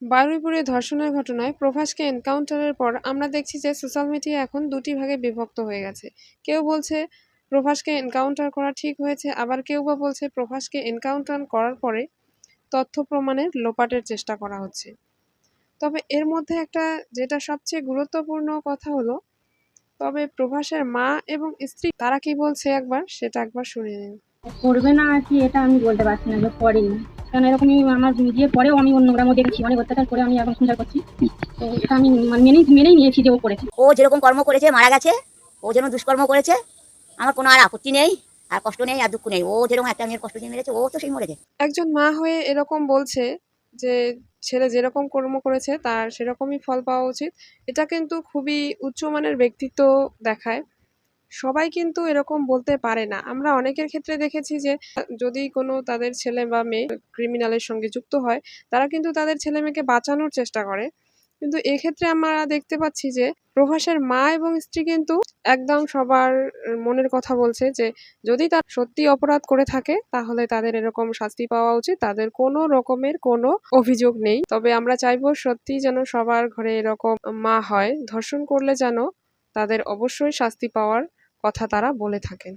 বারুইপুরে ধর্ষণের ঘটনায় প্রভাসকে এনকাউন্টারের পর আমরা দেখছি যে সোশ্যাল মিডিয়া এখন দুটি ভাগে বিভক্ত হয়ে গেছে। কেউ বলছে প্রভাসকে এনকাউন্টার করা ঠিক হয়েছে, আবার কেউ বা বলছে প্রভাসকে এনকাউন্টার করার পরে তথ্য প্রমাণের লোপাটের চেষ্টা করা হচ্ছে। তবে এর মধ্যে একটা যেটা সবচেয়ে গুরুত্বপূর্ণ কথা হলো, তবে প্রভাসের মা এবং স্ত্রী তারা কি বলছে সেটা একবার শুনে নিন। করবে না আর কি এটা আমি বলতে পারছি না যে করেনি, কারণ এরকমই আমার বিয়ের পরেও আমি অন্য গ্রামও দেখেছি, অনেক অত্যাচার করে আমি এখন সংসার করছি। তো এটা আমি মানে মেনেই নিয়েছি যে ও করেছে। ও যেরকম কর্ম করেছে মারা গেছে, ও যেন দুষ্কর্ম করেছে, আমার কোনো আর আপত্তি নেই, আর কষ্ট নেই, আর দুঃখ নেই। ও যেরকম একটা মেয়ের কষ্ট দিয়ে মেরেছে, ও তো সেই মরেছে। একজন মা হয়ে এরকম বলছে যে ছেলে যেরকম কর্ম করেছে তার সেরকমই ফল পাওয়া উচিত। এটা কিন্তু খুবই উচ্চমানের ব্যক্তিত্ব দেখায়। সবাই কিন্তু এরকম বলতে পারে না। আমরা অনেকের ক্ষেত্রে দেখেছি যে যদি কোনো তাদের ছেলে বা মেয়ে ক্রিমিনালের সঙ্গে যুক্ত হয়, তারা কিন্তু তাদের ছেলে-মেয়েকে বাঁচানোর চেষ্টা করে। কিন্তু এক্ষেত্রে আমরা দেখতে পাচ্ছি যে প্রভাসের মা এবং স্ত্রী কিন্তু একদম সবার মনের কথা বলছে যে যদি তারা সত্যি অপরাধ করে থাকে তাহলে তাদের এরকম শাস্তি পাওয়া উচিত। তাদের কোনো রকমের কোনো অভিযোগ নেই। তবে আমরা চাইবো সত্যিই যেন সবার ঘরে এরকম মা হয়। ধর্ষণ করলে যেন তাদের অবশ্যই শাস্তি পাওয়ার কথা তারা বলে থাকেন।